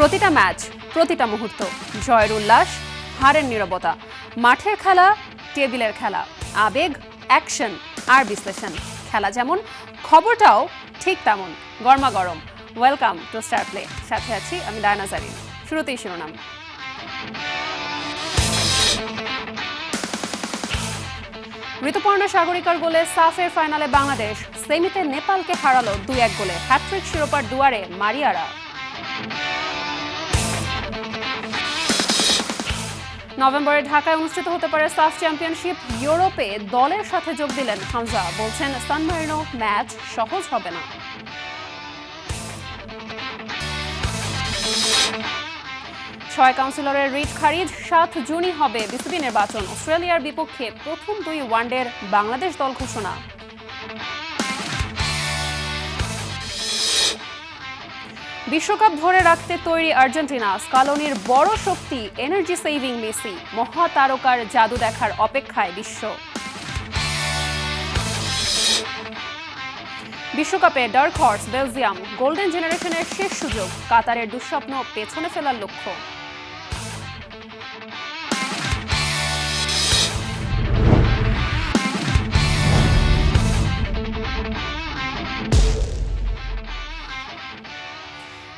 প্রতিটা ম্যাচ, প্রতিটা মুহূর্ত, জয়ের উল্লাস, হারের নীরবতা, মাঠের খেলা, টেবিলের খেলা, আবেগ, অ্যাকশন আর বিশ্লেষণ। খেলা যেমন, খবরটাও ঠিক তেমন গরমাগরম। ওয়েলকাম টু স্টার প্লে, সাথে আছি আমি ডায়না জারিন। শুরুতেই শিরোনাম। ঋতুপর্ণা সাগরিকার গোলে সাফের ফাইনালে বাংলাদেশ, সেমিতে নেপালকে হারালো 2-1 গোলে। হ্যাট্রিক শিরোপার দুয়ারে মারিয়ারা। নভেম্বরে ঢাকায় অনুষ্ঠিত হতে পারে সাফ চ্যাম্পিয়নশিপ। ইউরোপে দলের সাথে যোগ দিলেন হামজা, বলছেন সান মারিনো ম্যাচ সহজ হবে না। ছয় কাউন্সিলরের রিট খারিজ, 7 জুনই হবে বিসিবি নির্বাচন। অস্ট্রেলিয়ার বিপক্ষে প্রথম 2 ওয়ানডের বাংলাদেশ দল ঘোষণা। বিশ্বকাপ ধরে রাখতে তৈরি আর্জেন্টিনা, স্কালোনির বড় শক্তি এনার্জি সেভিং মেসি। মহাতারকার জাদু দেখার অপেক্ষায় বিশ্ব। বিশ্বকাপে ডার্ক হর্স বেলজিয়াম, গোল্ডেন জেনারেশনের শেষ সুযোগ। কাতারের দুঃস্বপ্ন পেছনে ফেলার লক্ষ্য।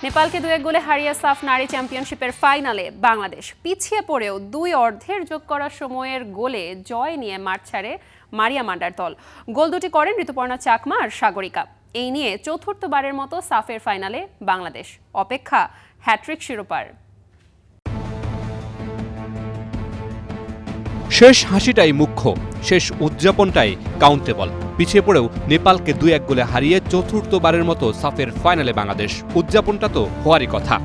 নেপালকে 2-1 গোলে হারিয়ে সাফ নারী চ্যাম্পিয়নশিপের ফাইনালে বাংলাদেশ। পিছিয়ে পড়েও 2 অর্ধের যোগ করা সময়ের গোলে জয় নিয়ে মাঠ ছাড়ে মারিয়া মান্ডার দল। গোল দুটি করেন ঋতুপর্ণা চাকমা আর সাগরিকা। এই নিয়ে চতুর্থবারের মতো সাফের ফাইনালে বাংলাদেশ। অপেক্ষা হ্যাট্রিক শিরোপার। শেষ হাসিটাই মুখ্য, শেষ উদযাপনটাই কাউন্টেবল। পিছিয়ে পড়েও নেপালকে 2-1 গোলে হারিয়ে চতুর্থবারের মতো সাফের ফাইনালে বাংলাদেশ। উদযাপনটা তো হওয়ারই কথা।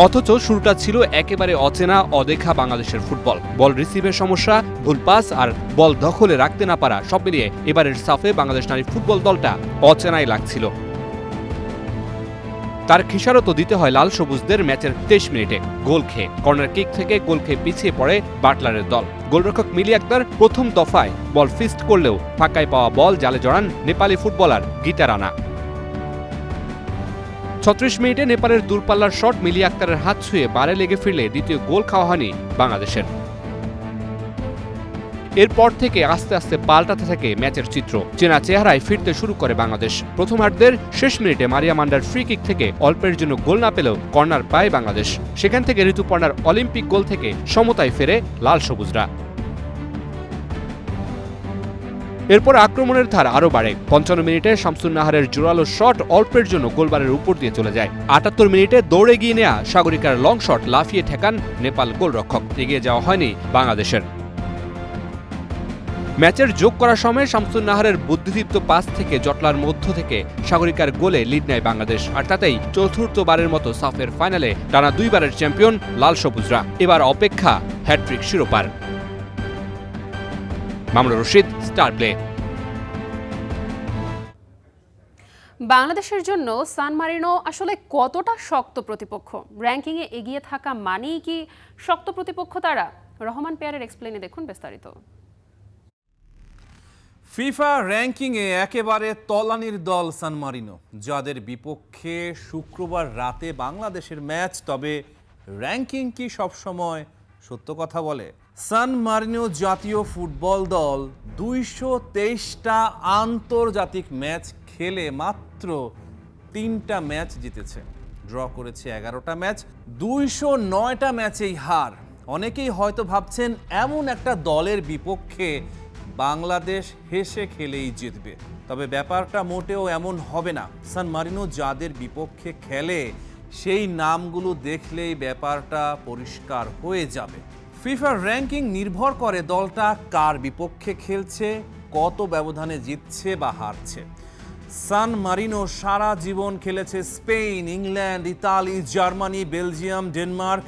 অথচ শুরুটা ছিল একেবারে অচেনা অদেখা বাংলাদেশের ফুটবল। বল রিসিভের সমস্যা, ভুল পাস আর বল দখলে রাখতে না পারা, সব মিলিয়ে এবারের সাফে বাংলাদেশ নারী ফুটবল দলটা অচেনাই লাগছিল। তার খিসারত দিতে হয় লাল সবুজদের ম্যাচের 23 মিনিটে গোল খেয়ে। কর্নার কিক থেকে গোল খেয়ে পিছিয়ে পড়ে বাটলারের দল। গোলরক্ষক মিলি আক্তার প্রথম দফায় বল ফিস্ট করলেও ফাঁকায় পাওয়া বল জালে জড়ান নেপালি ফুটবলার গীতা রানা। 36 মিনিটে নেপালের দূরপাল্লার শট মিলি আক্তারের হাত ছুঁয়ে বারে লেগে ফিরলে দ্বিতীয় গোল খাওয়া হয়নি বাংলাদেশের। এরপর থেকে আস্তে আস্তে পাল্টাতে থাকে ম্যাচের চিত্র। চেনা চেহারায় ফিরতে শুরু করে বাংলাদেশ। প্রথমার্ধের শেষ মিনিটে মারিয়া মান্ডার ফ্রি কিক থেকে অল্পের জন্য গোল না পেলেও কর্নার পায় বাংলাদেশ। সেখান থেকে ঋতুপর্ণার অলিম্পিক গোল থেকে সমতায় ফেরে লাল সবুজরা। এরপর আক্রমণের ধার আরও বাড়ে। 55 মিনিটে শামসুন নাহারের জোরালো শট অল্পের জন্য গোলবারের উপর দিয়ে চলে যায়। 78 মিনিটে দৌড়ে গিয়ে নেয়া সাগরিকার লং শট লাফিয়ে ঠেকান নেপাল গোলরক্ষক। এগিয়ে যাওয়া হয়নি বাংলাদেশের। ম্যাচের যোগ করার সময় শামসুন নাহারের বুদ্ধিদীপ্ত পাস থেকে জটলার মধ্য থেকে সাগরিকার গোলে লিড নেয় বাংলাদেশ। আর তাতেই চতুর্থবারের মতো সাফের ফাইনালে টানা 2 বারের চ্যাম্পিয়ন লাল সবুজরা। এবার অপেক্ষা হ্যাট্রিক শিরোপার। Mamunur Rashid, star play. বাংলাদেশের জন্য সান মারিনো আসলে কতটা শক্ত প্রতিপক্ষ? র্যাঙ্কিংয়ে এগিয়ে থাকা মানেই কি শক্ত প্রতিপক্ষ তারা? রহমান পেয়ারের এক্সপ্লেনে দেখুন বিস্তারিত। ফিফা র্যাঙ্কিংয়ে একেবারে তলানির দল সান মারিনো, যাদের বিপক্ষে শুক্রবার রাতে বাংলাদেশের ম্যাচ। তবে র্যাঙ্কিং কি সবসময় সত্য কথা বলে? সান মারিনো জাতীয় ফুটবল দল 223টা আন্তর্জাতিক ম্যাচ খেলে মাত্র 3টা ম্যাচ জিতেছে, ড্র করেছে 11টা ম্যাচ। 209টা ম্যাচেই হার। অনেকেই হয়তো ভাবছেন এমন একটা দলের বিপক্ষে বাংলাদেশ হেসে খেলেই জিতবে, তবে ব্যাপারটা মোটেও এমন হবে না। সান মারিনো যাদের বিপক্ষে খেলে সেই নামগুলো দেখলেই ব্যাপারটা পরিষ্কার হয়ে যাবে। ফিফার র্যাঙ্কিং নির্ভর করে দলটা কার বিপক্ষে খেলছে, কত ব্যবধানে জিতছে বা হারছে। সান মারিনো সারা জীবন খেলেছে Spain, England, Italy, Germany, Belgium, Denmark,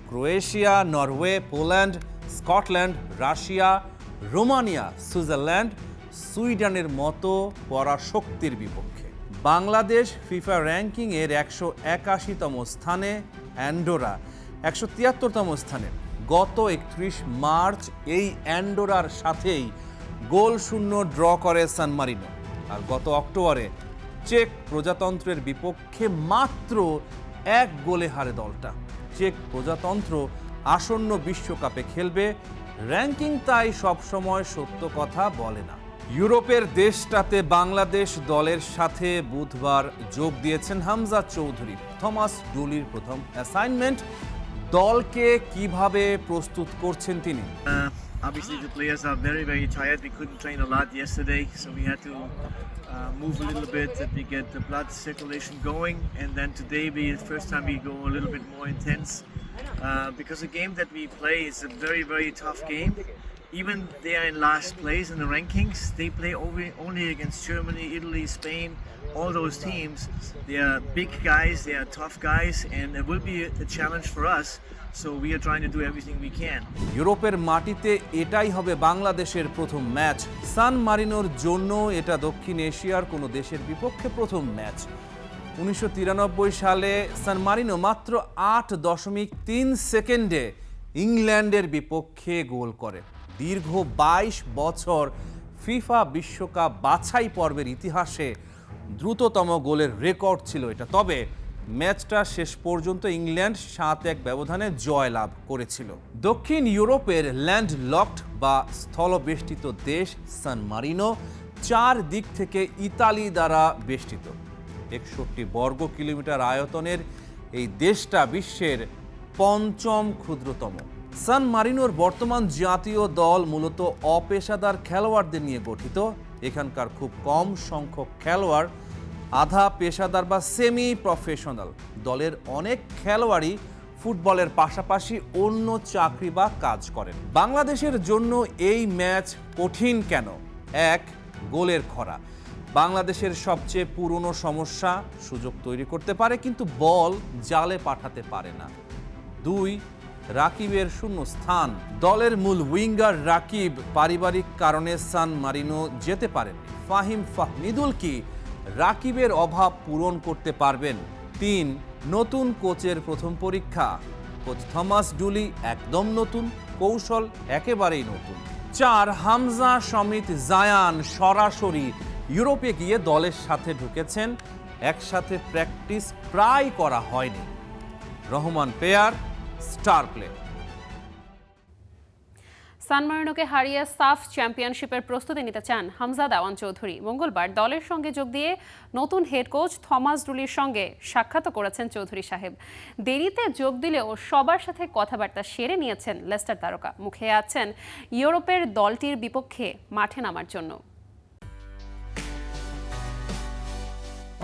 Croatia, Norway, Poland, Scotland, Russia, Romania, Switzerland, সুইডেনের মতো পরাশক্তির বিপক্ষে। বাংলাদেশ ফিফা র্যাঙ্কিংয়ের 181তম স্থানে, অ্যান্ডোরা 173তম স্থানে। গত 31 মার্চ এই অ্যান্ডোরার সাথেই গোল শূন্য ড্র করে সান মারিনো। আর গত অক্টোবরে চেক প্রজাতন্ত্রের বিপক্ষে মাত্র 1 গোলে হারে দলটা। চেক প্রজাতন্ত্র আসন্ন বিশ্বকাপে খেলবে, র্যাঙ্কিং তাই সবসময় সত্য কথা বলে না। ইউরোপের দেশটাতে বাংলাদেশ দলের সাথে বুধবার যোগ দিয়েছেন হামজা চৌধুরী। থমাস ডুলির প্রথম অ্যাসাইনমেন্ট, দলকে কিভাবে প্রস্তুত করছেন তিনি। Obviously, the players are very, very tired. We couldn't train a lot yesterday, so we had to move a little bit that we get the blood circulation going. And then today, the first time we go a little bit more intense because the game that we play is a very, very tough game. Even they are in last place in the rankings. They play only against Germany, Italy, Spain, all those teams. They are big guys, they are tough guys, and it will be a challenge for us. So we are trying to do everything we can. ইউরোপের মাটিতে এটাই হবে বাংলাদেশের প্রথম match. সান মারিনোর জন্য এটা দক্ষিণ এশিয়ার কোনো দেশের বিপক্ষে প্রথম ম্যাচ। 1993 সালে সান মারিনো মাত্র 8.3 সেকেন্ডে ইংল্যান্ডের বিপক্ষে গোল করে। দীর্ঘ 22 বছর ফিফা বিশ্বকাপ বাছাই পর্বের ইতিহাসে দ্রুততম গোলের রেকর্ড ছিল এটা। তবে ম্যাচটা শেষ পর্যন্ত ইংল্যান্ড 7-1 ব্যবধানে জয়লাভ করেছিল। দক্ষিণ ইউরোপের ল্যান্ডলকড বা স্থলবেষ্টিত দেশ সান মারিনো 4 দিক থেকে ইতালি দ্বারা বেষ্টিত। 61 বর্গ কিলোমিটার আয়তনের এই দেশটা বিশ্বের 5ম ক্ষুদ্রতম। সান মারিনোর বর্তমান জাতীয় দল মূলত অপেশাদার খেলোয়াড়দের নিয়ে গঠিত। এখানকার খুব কম সংখ্যক খেলোয়াড় আধা পেশাদার বা সেমি প্রফেশনাল। দলের অনেক খেলোয়াড়ই ফুটবলের পাশাপাশি অন্য চাকরি বা কাজ করেন। বাংলাদেশের জন্য এই ম্যাচ কঠিন কেন? 1, গোলের খরা। বাংলাদেশের সবচেয়ে পুরনো সমস্যা, সুযোগ তৈরি করতে পারে কিন্তু বল জালে পাঠাতে পারে না। 2, রাকিবের শূন্য স্থান। দলের মূল উইঙ্গার রাকিব পারিবারিক কারণে সান মারিনো যেতে পারেন। ফাহিম ফাহমিদুল কি রাকিবের অভাব পূরণ করতে পারবেন? 3, নতুন কোচের প্রথম পরীক্ষা। কোচ থমাস ডুলি একদম নতুন, কৌশল একেবারেই নতুন। 4, হামজা সমিত জায়ান সরাসরি ইউরোপে গিয়ে দলের সাথে ঢুকেছেন, একসাথে প্র্যাকটিস প্রায় করা হয়নি। রহমান পেয়ার, স্টার প্লে। সান মারিনোকে হারিয়ে সাফ চ্যাম্পিয়নশিপের প্রস্তুতি নিতে চান হামজা দেওয়ান চৌধুরী। মঙ্গলবার দলের সঙ্গে যোগ দিয়ে নতুন হেড কোচ থমাস ডুলির সঙ্গে সাক্ষাৎ করেছেন চৌধুরী সাহেব। দেরিতে যোগ দিলেও সবার সাথে কথাবার্তা সেরে নিয়েছেন লেস্টার তারকা। মুখে আছেন ইউরোপের দলটির বিপক্ষে মাঠে নামার জন্য।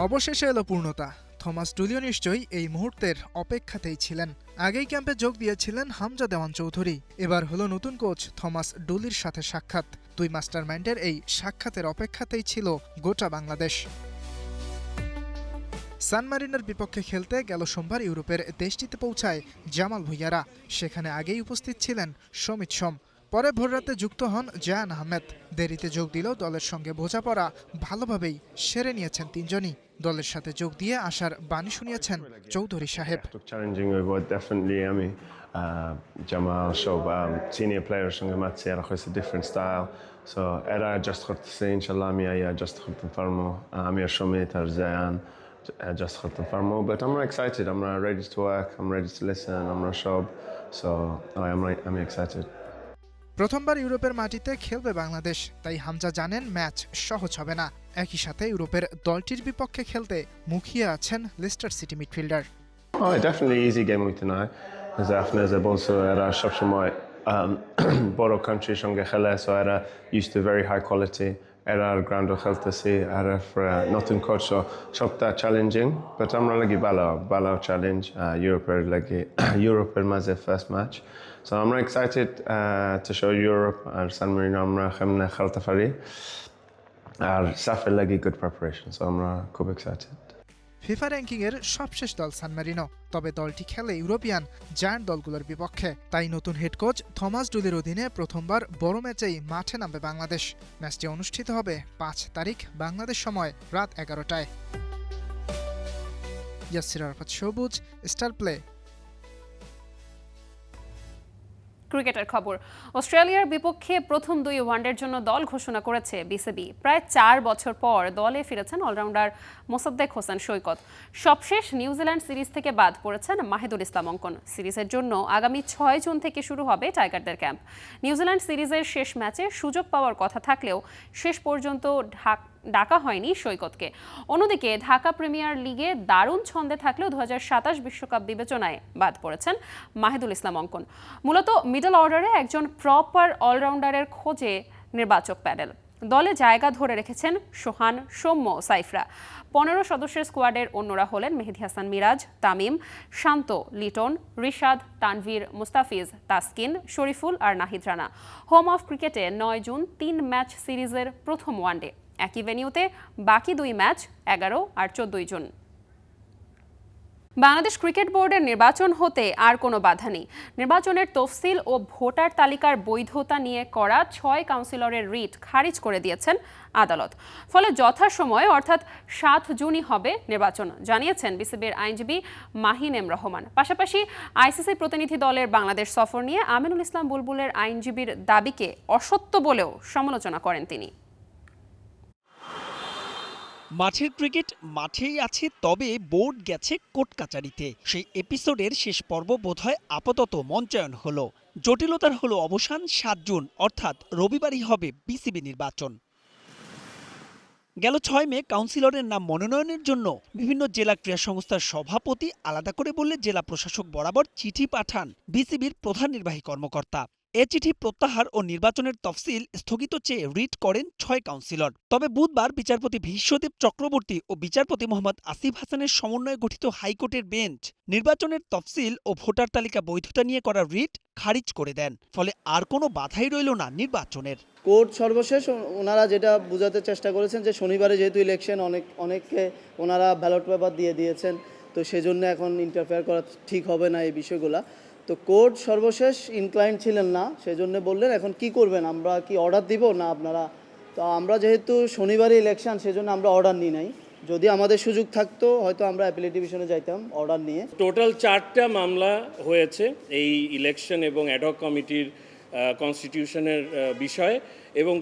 অবশেষে এলো পূর্ণতা। থমাস ডুলিও নিশ্চয়ই এই মুহূর্তের অপেক্ষাতেই ছিলেন। আগেই ক্যাম্পে যোগ দিয়েছিলেন হামজা দেওয়ান চৌধুরী। এবার হলো নতুন কোচ থমাস ডুলির সাথে সাক্ষাৎ। 2 মাস্টারমাইন্ডের এই সাক্ষাতের অপেক্ষাতেই ছিল গোটা বাংলাদেশ। সান মারিনোর বিপক্ষে খেলতে গেল সোমবার ইউরোপের দেশটিতে পৌঁছায় জামাল ভুঁইয়ারা। সেখানে আগেই উপস্থিত ছিলেন সমিত সোম। পরে ভোররাতে যুক্ত হন জায়ান আহমেদ। দেরিতে যোগ দিলেও দলের সঙ্গে বোঝাপড়া ভালোভাবেই সেরে নিয়েছেন তিনজনই। দলের সাথে যোগ দিয়ে আসার বাণী শুনিয়েছেন চৌধুরী সাহেব। চ্যালেঞ্জিং হইব ডেফিনেটলি। আমি জামাল সব সিনিয়র প্লেয়ারের সঙ্গে মারছি, এরা হয়েছে ডিফারেন্ট স্টাইল, সো এরা অ্যাডজাস্ট করতেছে। ইনশাল্লাহ আমি অ্যাডজাস্ট করতে পারবো। আমি আর সমিত আর জায়ান অ্যাডজাস্ট করতে পারবো। বাট আমরা এক্সাইটেড, আমরা রেডি টু ওয়ার্ক, আমরা রেডি টু লিসেন, আমরা সব। সো আমি এক্সাইটেড। প্রথমবার ইউরোপের মাটিতে খেলবে বাংলাদেশ, তাই হামজা জানেন ম্যাচ সহজ হবে না। একই সাথে ইউরোপের দলটির বিপক্ষে খেলতে মুখিয়ে আছেন Leicester city midfielder. Oh, definitely easy game week tonight. Because Afnez also এরা সবসময় বড় কান্ট্রির সঙ্গে খেলে, সো এরা used to very high quality. এরা গ্রাউন্ডে খেলতেছি, এরা নতুন কোচ, সবটা চ্যালেঞ্জিং। বাট আমরা লাগি ভালো চ্যালেঞ্জ ইউরোপের মাঝে ফার্স্ট ম্যাচ। সো আমরা এক্সাইটেড টু শো ইউরোপ আর সান মারিনো আমরা কেমনে খেলতে পারি, আর সাফের লাগি গুড প্রিপারেশন। সো আমরা খুব এক্সাইটেড। ফিফা র্যাঙ্কিংয়ের সবশেষ দল সান মারিনো, তবে দলটি খেলে ইউরোপিয়ান জায়ান্ট দলগুলোর বিপক্ষে। তাই নতুন হেড কোচ থমাস ডুলির অধীনে প্রথমবার বড় ম্যাচেই মাঠে নামবে বাংলাদেশ। ম্যাচটি অনুষ্ঠিত হবে 5 তারিখ বাংলাদেশ সময় রাত 11টায়। ইয়াসির আরাফাত সবুজ, স্টার প্লে। ক্রিকেটের খবর। অস্ট্রেলিয়ার বিপক্ষে প্রথম 2 ওয়ানডের জন্য দল ঘোষণা করেছে বিসিবি। প্রায় 4 বছর পর দলে ফিরেছেন অলরাউন্ডার মোসাদ্দেক হোসেন সৈকত। সবশেষ নিউজিল্যান্ড সিরিজ থেকে বাদ পড়েছেন মাহিদুল ইসলাম অঙ্কন। সিরিজের জন্য আগামী 6 জুন থেকে শুরু হবে টাইগারদের ক্যাম্প। নিউজিল্যান্ড সিরিজের শেষ ম্যাচে সুযোগ পাওয়ার কথা থাকলেও শেষ পর্যন্ত ডাকা হয়নি সৈকতকে। অন্যদিকে ঢাকা প্রিমিয়ার লিগে দারুণ ছন্দে থাকলেও 2027 বিশ্বকাপ বিবেচনায় বাদ পড়েছেন মাহিদুল ইসলাম অঙ্কন। মূলত মিডল অর্ডারে একজন প্রপার অলরাউন্ডারের খোঁজে নির্বাচক প্যানেল। দলে জায়গা ধরে রেখেছেন সোহান, সৌম্য, সাইফরা। 15 সদস্যের স্কোয়াডের অন্যরা হলেন মেহেদী হাসান মিরাজ, তামিম, শান্ত, লিটন, রিশাদ, তানভীর, মুস্তাফিজ, তাসকিন, শরীফুল আর নাহিদ রানা। হোম অফ ক্রিকেটে 9 জুন 3 ম্যাচ সিরিজের প্রথম ওয়ানডে। একই ভেন্যুতে বাকি 2 ম্যাচ 11 আর 14 জুন। বাংলাদেশ ক্রিকেট বোর্ডের নির্বাচন হতে আর কোনো বাধা নেই। নির্বাচনের তফসিল ও ভোটার তালিকার বৈধতা নিয়ে করা 6 কাউন্সিলরের রিট খারিজ করে দিয়েছেন আদালত। ফলে যথাসময়ে অর্থাৎ 7 জুনই হবে নির্বাচন, জানিয়েছেন বিসিবির আইনজীবী মাহিন এম রহমান। পাশাপাশি আইসিসি প্রতিনিধি দলের বাংলাদেশ সফর নিয়ে আমিনুল ইসলাম বুলবুলের আইনজীবীর দাবিকে অসত্য বলেও সমালোচনা করেন তিনি। মাঠের ক্রিকেট মাঠেই আছে, তবে বোর্ড গেছে কোর্ট কাচারিতে। সেই এপিসোডের শেষ পর্ব বোধহয় আপাতত মঞ্চায়ন হলো। জটিলতার হলো অবসান। 7 জুন অর্থাৎ রবিবারই হবে বিসিবি নির্বাচন। গেল 6 মে কাউন্সিলরের নাম মনোনয়নের জন্য বিভিন্ন জেলা ক্রীড়া সংস্থার সভাপতি আলাদা করে বললে জেলা প্রশাসক বরাবর চিঠি পাঠান বিসিবির প্রধান নির্বাহী কর্মকর্তা। এ চিঠি প্রত্যাহার ও নির্বাচনের তফসিল স্থগিত চেয়ে রিট করেন 6 কাউন্সিলর। তবে বুধবার বিচারপতি বিশ্বদেব চক্রবর্তী ও বিচারপতি মোহাম্মদ আসিফ হাসানের সমন্বয়ে গঠিত হাইকোর্টের বেঞ্চ নির্বাচনের তফসিল ও ভোটার তালিকা বৈধতা নিয়ে করা রিট খারিজ করে দেন। ফলে আর কোনো বাধাই রইল না নির্বাচনের। কোর্ট সর্বশেষ ওনারা যেটা বোঝাতে চেষ্টা করেছেন যে শনিবারে যেহেতু ইলেকশন, অনেককে ওনারা ব্যালট পেপার দিয়ে দিয়েছেন, তো সেজন্য এখন ইন্টারফেয়ার করা ঠিক হবে না এই বিষয়গুলা। তো কোর্ট সর্বশেষ ইনক্লাইন্ড ছিলেন না, সেজন্য বললেন এখন কি করবেন, আমরা কি অর্ডার দিব না আপনারা। তো আমরা যেহেতু শনিবারে ইলেকশন, সেজন্য আমরা অর্ডার নিই নাই। যদি আমাদের সুযোগ থাকতো হয়তো আমরা অ্যাপিলেট ডিভিশনে যাইতাম অর্ডার নিয়ে। টোটাল 4টা মামলা হয়েছে এই ইলেকশন এবং অ্যাডহক কমিটির কনস্টিটিউশনের বিষয়ে, এবং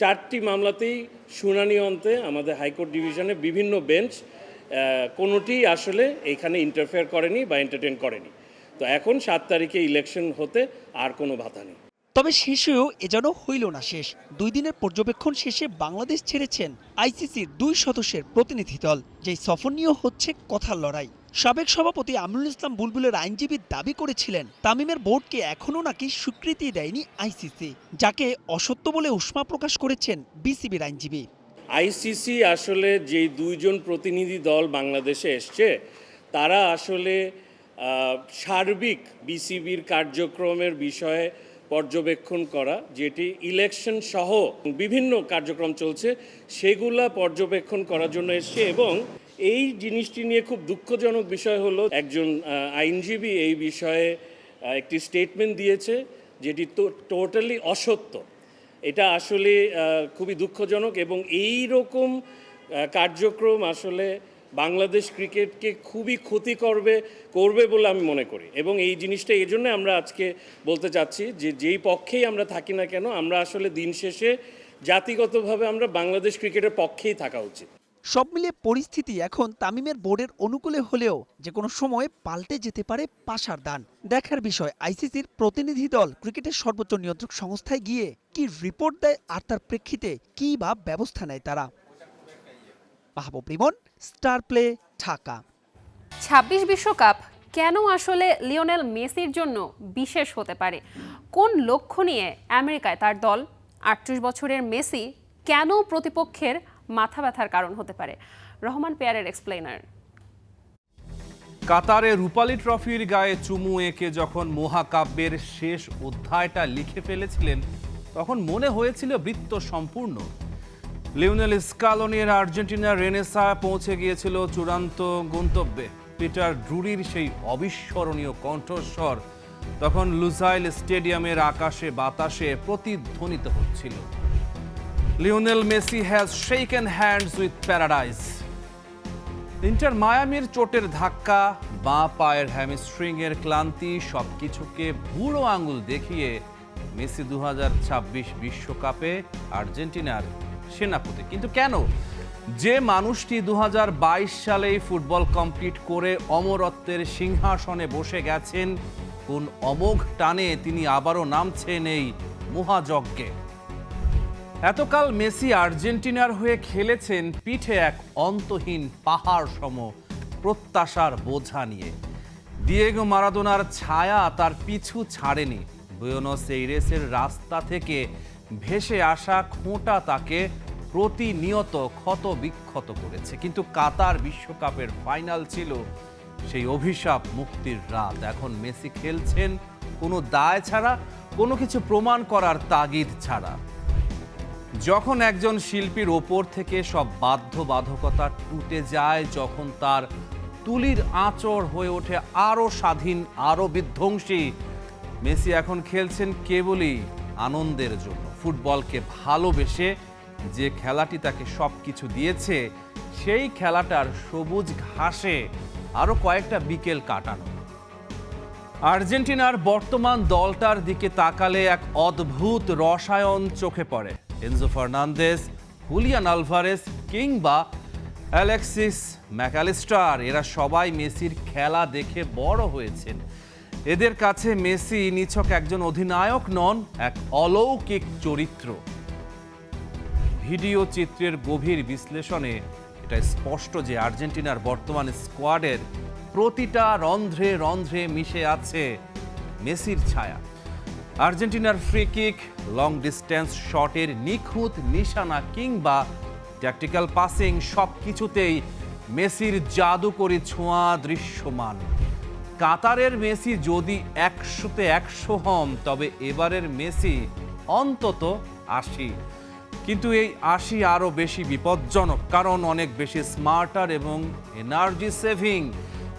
4টি মামলাতেই শুনানি অন্তে আমাদের হাইকোর্ট ডিভিশনে বিভিন্ন বেঞ্চ কোনোটি আসলে এখানে ইন্টারফেয়ার করেনি বা এন্টারটেন করেনি। তো এখন 7 তারিখে ইলেকশন হতে আর কোনো বাধা নেই। তবে শেষেও এ যেন হইল না শেষ। 2 দিনের পর্যবেক্ষণ শেষে বাংলাদেশ ছেড়েছেন আইসিসির 2 সদস্যের প্রতিনিধি দল। যেই সফর নিয়েও হচ্ছে কথার লড়াই। সাবেক সভাপতি আমিনুল ইসলাম বুলবুলের আইনজীবী দাবি করেছিলেন তামিমের বোর্ডকে এখনও নাকি স্বীকৃতি দেয়নি আইসিসি, যাকে অসত্য বলে উষ্মা প্রকাশ করেছেন বিসিবির আইনজীবী। আইসিসি আসলে যে 2 জন প্রতিনিধি দল বাংলাদেশে এসছে, তারা আসলে সার্বিক বিসিবির কার্যক্রমের বিষয়ে পর্যবেক্ষণ করা, যেটি ইলেকশন সহ বিভিন্ন কার্যক্রম চলছে সেগুলা পর্যবেক্ষণ করার জন্য এসছে। এবং এই জিনিসটি নিয়ে খুব দুঃখজনক বিষয় হলো একজন আইনজীবী এই বিষয়ে একটি স্টেটমেন্ট দিয়েছে যেটি টোটালি অসত্য। এটা আসলে খুবই দুঃখজনক, এবং এই রকম কার্যক্রম আসলে বাংলাদেশ ক্রিকেটকে খুবই ক্ষতি করবে বলে আমি মনে করি। এবং এই জিনিসটা এই জন্য আমরা আজকে বলতে চাচ্ছি যে যেই পক্ষেই আমরা থাকি না কেন, আমরা আসলে দিন শেষে জাতিগতভাবে আমরা বাংলাদেশ ক্রিকেটের পক্ষেই থাকা উচিত। সব মিলিয়ে পরিস্থিতি এখন তামিমের বোর্ডের অনুকূলে হলেও যে কোনো সময় পাল্টে যেতে পারে পাশার দান। দেখার বিষয় আইসিসির প্রতিনিধি দল ক্রিকেটের সর্বোচ্চ নিয়ন্ত্রক সংস্থায় গিয়ে কি রিপোর্ট দেয়, আর তার প্রেক্ষিতে কী বা ব্যবস্থা নেয় তারা। মাহবুব রিমন, স্টার প্লে, ঢাকা। 26 বিশ্বকাপ কেন আসলে লিওনেল মেসির জন্য বিশেষ হতে পারে? কোন লক্ষ্য নিয়ে আমেরিকায় তার দল? 38 বছরের মেসি কেন প্রতিপক্ষের মাথা ব্যথার কারণ হতে পারে? রহমান পেয়ারের এক্সপ্লেইনার। কাতারে রূপালী ট্রফির গায়ে চুমু এঁকে যখন মহাকাব্যের শেষ অধ্যায়টা লিখে ফেলেছিলেন, তখন মনে হয়েছিল বৃত্ত সম্পূর্ণ। লিওনেল স্কালোনির আর্জেন্টিনার রেনেসা পৌঁছে গিয়েছিল চূড়ান্ত গন্তব্যে। পিটার ড্রুরির সেই অবিস্মরণীয় কণ্ঠস্বর তখন লুসাইল স্টেডিয়ামের আকাশে বাতাসে প্রতিধ্বনিত হচ্ছিল। Lionel Messi has shaken hands with paradise. Inter মায়ামির চোটের ধাক্কা, বাঁ পায়ের হ্যামস্ট্রিংয়ের ক্লান্তি সবকিছুকে বুড়ো আঙুল দেখিয়ে মেসি 2026 বিশ্বকাপে আর্জেন্টিনার সেনাপতি। কিন্তু কেন? যে মানুষটি 2022 সালেই ফুটবল কমপ্লিট করে অমরত্বের সিংহাসনে বসে গেছেন, কোন অমোঘ টানে তিনি আবারও নামছেন এই মহাযজ্ঞে। এতকাল মেসি আর্জেন্টিনার হয়ে খেলেছেন পিঠে এক অন্তহীন পাহাড় সম প্রত্যাশার বোঝা নিয়ে। দিয়েগো মারাদোনার ছায়া তার পিছু ছাড়েনি। বুয়েনোস এইরেসের রাস্তা থেকে ভেসে আসা খোঁটা তাকে প্রতিনিয়ত ক্ষত বিক্ষত করেছে। কিন্তু কাতার বিশ্বকাপের ফাইনাল ছিল সেই অভিশাপ মুক্তির রাত। এখন মেসি খেলছেন কোনো দায় ছাড়া, কোনো কিছু প্রমাণ করার তাগিদ ছাড়া। যখন একজন শিল্পীর ওপর থেকে সব বাধ্যবাধকতা টুটে যায়, যখন তার তুলির আঁচড় হয়ে ওঠে আরও স্বাধীন, আরও বিধ্বংসী, মেসি এখন খেলছেন কেবলই আনন্দের জন্য। ফুটবলকে ভালোবেসে যে খেলাটি তাকে সব কিছু দিয়েছে, সেই খেলাটার সবুজ ঘাসে আরও কয়েকটা বিকেল কাটানো। আর্জেন্টিনার বর্তমান দলটার দিকে তাকালে এক অদ্ভুত রসায়ন চোখে পড়ে। এনজো ফার্নান্দেজ, হুলিয়ান আলভারেস কিংবা অ্যালেক্সিস ম্যাকঅ্যালিস্টার, এরা সবাই মেসির খেলা দেখে বড় হয়েছেন। এদের কাছে মেসি নিছক একজন অধিনায়ক নন, এক অলৌকিক চরিত্র। ভিডিও চিত্রের গভীর বিশ্লেষণে এটা স্পষ্ট যে আর্জেন্টিনার বর্তমান স্কোয়াডের প্রতিটা রন্ধ্রে রন্ধ্রে মিশে আছে মেসির ছায়া। আর্জেন্টিনার ফ্রি কিক, লং ডিস্টেন্স শটের নিখুঁত নিশানা কিংবা ট্যাকটিক্যাল পাসিং, সব কিছুতেই মেসির জাদুকরী ছোঁয়া দৃশ্যমান। কাতারের মেসি যদি 100-তে 100 হন, তবে এবারের মেসি অন্তত 80। কিন্তু এই 80 আরও বেশি বিপজ্জনক, কারণ অনেক বেশি স্মার্টার এবং এনার্জি সেভিং।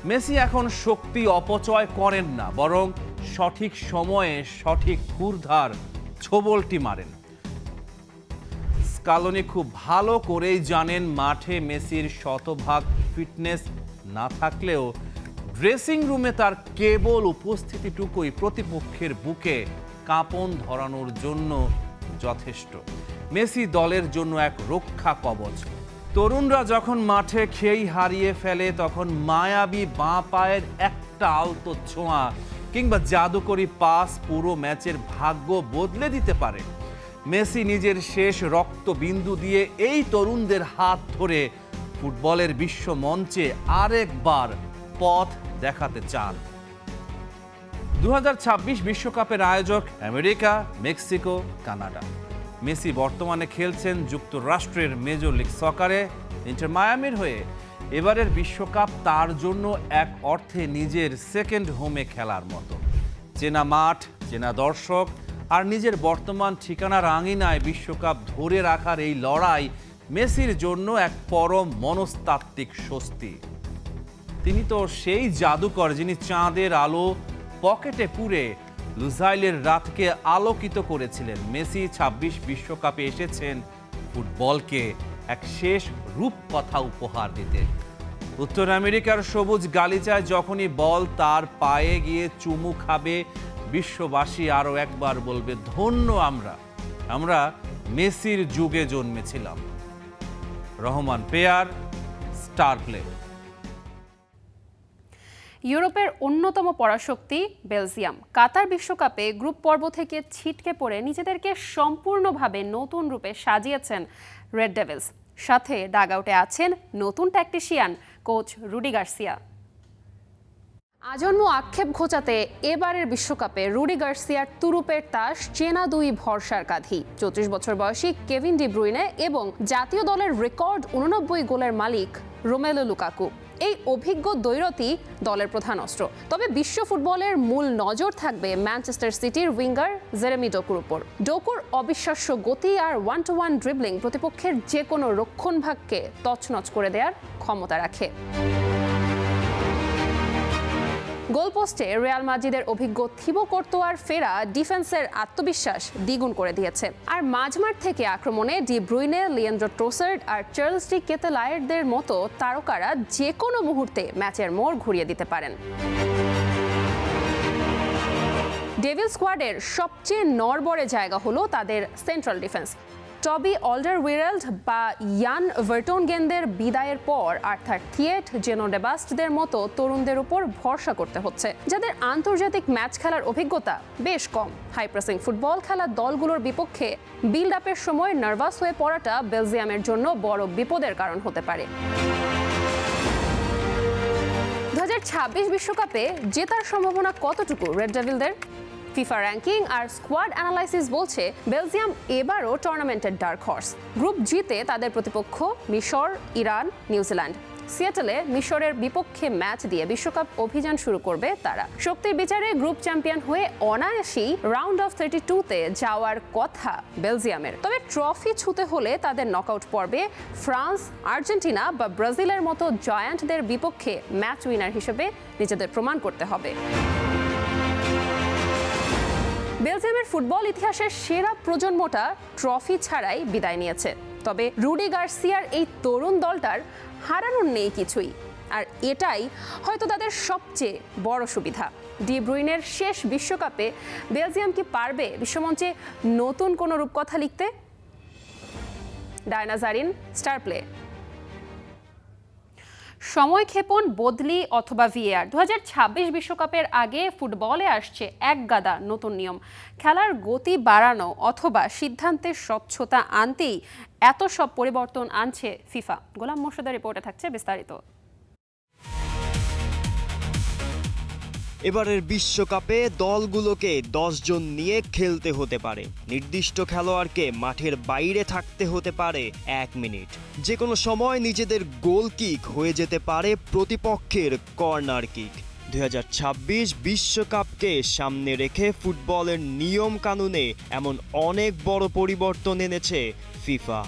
মেসি এখন শক্তি অপচয় করেন না, বরং সঠিক সময়ে সঠিক ক্ষুরধার ছোবলটি মারেন। স্কালোনি খুব ভালো করেই জানেন মাঠে মেসির শতভাগ ফিটনেস না থাকলেও ড্রেসিং রুমে তার কেবল উপস্থিতিটুকুই প্রতিপক্ষের বুকে কাঁপন ধরানোর জন্য যথেষ্ট। মেসি দলের জন্য এক রক্ষা কবচ। তরুণরা যখন মাঠে খেই হারিয়ে ফেলে, তখন মায়াবী বাঁ পায়ের একটা আলতো ছোঁয়া কিংবা জাদুকরী পাস পুরো ম্যাচের ভাগ্য বদলে দিতে পারে। মেসি নিজের শেষ রক্তবিন্দু দিয়ে এই তরুণদের হাত ধরে ফুটবলের বিশ্ব মঞ্চে আরেকবার পথ দেখাতে চান। 2026 বিশ্বকাপের আয়োজক আমেরিকা, মেক্সিকো, কানাডা। মেসি বর্তমানে খেলছেন যুক্তরাষ্ট্রের মেজর লিগ সকারে ইন্টার মায়ামির হয়ে। এবারের বিশ্বকাপ তার জন্য এক অর্থে নিজের সেকেন্ড হোমে খেলার মতো। চেনা মাঠ, চেনা দর্শক আর নিজের বর্তমান ঠিকানার আঙিনায় বিশ্বকাপ ধরে রাখার এই লড়াই মেসির জন্য এক পরম মনস্তাত্ত্বিক স্বস্তি। তিনি তো সেই জাদুকর যিনি চাঁদের আলো পকেটে পুরে লুসাইলের রাতকে আলোকিত করেছিলেন। মেসি 26 বিশ্বকাপে এসেছেন ফুটবলকে এক শেষ রূপকথা উপহার দিতে। উত্তর আমেরিকার সবুজ গালিচায় যখনই বল তার পায়ে গিয়ে চুমু খাবে, বিশ্ববাসী আরও একবার বলবে ধন্য আমরা মেসির যুগে জন্মেছিলাম। রহমান পেয়ার, স্টার প্লে। ইউরোপের অন্যতম পরাশক্তি বেলজিয়াম কাতার বিশ্বকাপে গ্রুপ পর্ব থেকে ছিটকে পড়ে নিজেদেরকে সম্পূর্ণভাবে নতুন রূপে সাজিয়েছেন রেড ডেভিলস। সাথে ডাগআউটে আছেন নতুন ট্যাকটিশিয়ান কোচ রুডি গার্সিয়া। আজন্ম আক্ষেপ ঘোচাতে এবারের বিশ্বকাপে রুডি গার্সিয়ার তুরুপের তাস চেনা দুই ভরসার কাঁধি। 34 বছর বয়সী কেভিন ডি ব্রুইনে এবং জাতীয় দলের রেকর্ড 89 গোলের মালিক রোমেলু লুকাকু। এই অভিজ্ঞ দ্বৈরথই দলের প্রধান অস্ত্র। তবে বিশ্ব ফুটবলের মূল নজর থাকবে ম্যানচেস্টার সিটির উইঙ্গার জেরেমি ডোকুর উপর। ডোকুর অবিশ্বাস্য গতি আর 1-to-1 ড্রিবলিং প্রতিপক্ষের যে কোনো রক্ষণভাগকে তছনছ করে দেওয়ার ক্ষমতা রাখে। গোলপোস্টে রিয়াল মাদ্রিদের অভিজ্ঞ থিবো কোর্তোয়ার ফেরা ডিফেন্সের আত্মবিশ্বাস দ্বিগুণ করে দিয়েছে। আর মাঝমাঠ থেকে আক্রমণে ডি ব্রুইনে, লিয়েন্ড্রো ট্রোসার্ড আর চার্লস ডি কেতেলায়ারদের মতো তারকারা যে কোনো মুহূর্তে ম্যাচের মোড় ঘুরিয়ে দিতে পারেন। ডেভিল স্কোয়াডের সবচেয়ে নড়বড়ে জায়গা হলো তাদের সেন্ট্রাল ডিফেন্স। টবি অলডারওয়েরেল্ড বা ইয়ান ভার্টনগেনদের বিদায়ের পর আর্থার থিয়েট, জেনো ডেবাস্টদের মতো তরুণদের উপর ভরসা করতে হচ্ছে, যাদের আন্তর্জাতিক ম্যাচ খেলার অভিজ্ঞতা বেশ কম। হাই প্রেসিং ফুটবল খেলা দলগুলোর বিপক্ষে বিল্ড আপের সময় নার্ভাস হয়ে পড়াটা বেলজিয়ামের জন্য বড় বিপদের কারণ হতে পারে। 2026 বিশ্বকাপে জেতার সম্ভাবনা কতটুকু রেড ডেভিলদের? ফিফা র্যাঙ্কিং আর স্কোয়াড অ্যানালাইসিস বলছে বেলজিয়াম এবারও টুর্নামেন্টের ডার্ক হর্স। গ্রুপ জিতে তাদের প্রতিপক্ষ মিশর, ইরান, নিউজিল্যান্ড। সিয়াটলে মিশরের বিপক্ষে ম্যাচ দিয়ে বিশ্বকাপ অভিযান শুরু করবে তারা। শক্তির বিচারে গ্রুপ চ্যাম্পিয়ন হয়ে অনায়াসেই রাউন্ড অফ 32-তে যাওয়ার কথা বেলজিয়ামের। তবে ট্রফি ছুঁতে হলে তাদের নকআউট পর্বে ফ্রান্স, আর্জেন্টিনা বা ব্রাজিলের মতো জায়ান্টদের বিপক্ষে ম্যাচ উইনার হিসেবে নিজেদের প্রমাণ করতে হবে। বেলজিয়ামের ফুটবল ইতিহাসের সেরা প্রজন্মটা ট্রফি ছাড়াই বিদায় নিয়েছে। তবে রুডি গার্সিয়ার এই তরুণ দলটার হারানোর নেই কিছুই, আর এটাই হয়তো তাদের সবচেয়ে বড় সুবিধা। ডি ব্রুইনের শেষ বিশ্বকাপে বেলজিয়াম কি পারবে বিশ্বমঞ্চে নতুন কোনো রূপকথা লিখতে? Diana Zarin, star play. সময়ক্ষেপণ, বদলি অথবা ভিএআর, 2026 বিশ্বকাপের আগে ফুটবলে আসছে এক গাদা নতুন নিয়ম। খেলার গতি বাড়ানো অথবা সিদ্ধান্তের স্বচ্ছতা আনতেই এত সব পরিবর্তন আনছে ফিফা। গোলাম মোর্শেদের রিপোর্টে থাকছে বিস্তারিত। এবারের বিশ্বকাপে দলগুলোকে 10 জন নিয়ে খেলতে হতে পারে। নির্দিষ্ট খেলোয়াড়কে মাঠের বাইরে থাকতে হতে পারে 1 মিনিট। যে কোনো সময় নিজেদের গোল কিক হয়ে যেতে পারে প্রতিপক্ষের কর্নার কিক। 2026 বিশ্বকাপকে সামনে রেখে ফুটবলের নিয়ম কানুনে এমন অনেক বড় পরিবর্তন এনেছে ফিফা।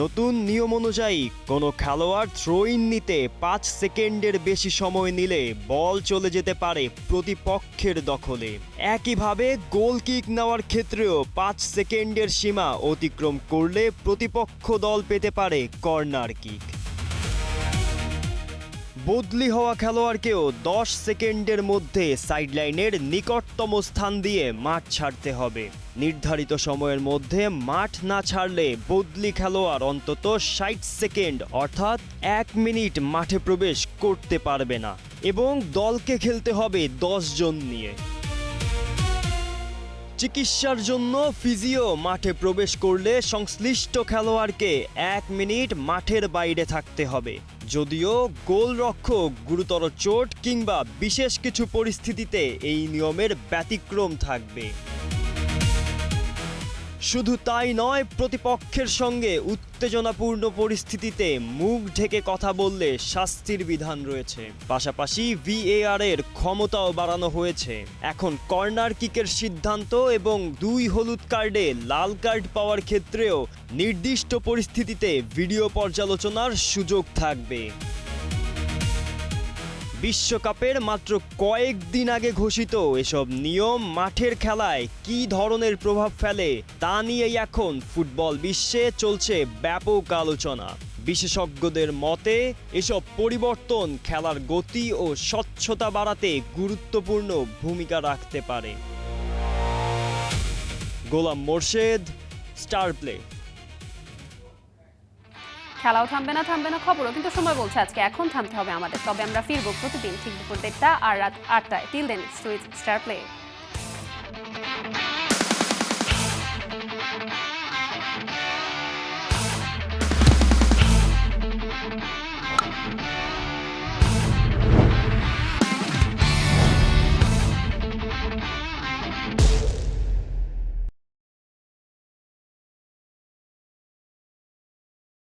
নতুন নিয়ম অনুযায়ী কোনো খেলোয়াড় থ্রো ইন নিতে 5 সেকেন্ডের বেশি সময় নিলে বল চলে যেতে পারে প্রতিপক্ষের দখলে। একইভাবে গোল কিক নেওয়ার ক্ষেত্রেও 5 সেকেন্ডের সীমা অতিক্রম করলে প্রতিপক্ষ দল পেতে পারে কর্নার কিক। বদলি হওয়া খেলোয়াড়কেও 10 সেকেন্ডের মধ্যে সাইডলাইনের নিকটতম স্থান দিয়ে মাঠ ছাড়তে হবে। নির্ধারিত সময়ের মধ্যে মাঠ না ছাড়লে বদলি খেলোয়াড় অন্তত 60 সেকেন্ড অর্থাৎ 1 মিনিট মাঠে প্রবেশ করতে পারবে না এবং দলকে খেলতে হবে 10 জন নিয়ে। চিকিৎসার জন্য ফিজিও মাঠে প্রবেশ করলে সংশ্লিষ্ট খেলোয়াড়কে 1 মিনিট মাঠের বাইরে থাকতে হবে। যদিও গোলরক্ষক গুরুতর চোট কিংবা বিশেষ কিছু পরিস্থিতিতে এই নিয়মের ব্যতিক্রম থাকবে। শুধু তাই নয়, প্রতিপক্ষের সঙ্গে উত্তেজনাপূর্ণ পরিস্থিতিতে মুখ ঢেকে কথা বললে শাস্তির বিধান রয়েছে। পাশাপাশি ভিএআর এর ক্ষমতাও বাড়ানো হয়েছে। এখন কর্নার কিকের সিদ্ধান্ত এবং 2 হলুদ কার্ডে লাল কার্ড পাওয়ার ক্ষেত্রেও নির্দিষ্ট পরিস্থিতিতে ভিডিও পর্যালোচনার সুযোগ থাকবে। বিশ্বকাপের মাত্র কয়েকদিন আগে ঘোষিত এসব নিয়ম মাঠের খেলায় কী ধরনের প্রভাব ফেলে তা নিয়েই এখন ফুটবল বিশ্বে চলছে ব্যাপক আলোচনা। বিশেষজ্ঞদের মতে এসব পরিবর্তন খেলার গতি ও স্বচ্ছতা বাড়াতে গুরুত্বপূর্ণ ভূমিকা রাখতে পারে। গোলাম মোর্শেদ, স্টার প্লে। খেলাও থামবে না খবরও কিন্তু সময় বলছে আজকে এখন থামতে হবে আমাদের। তবে আমরা ফিরবো প্রতিদিন ঠিক দুপুর 1:30 আর রাত 8টায়। Till then, star play.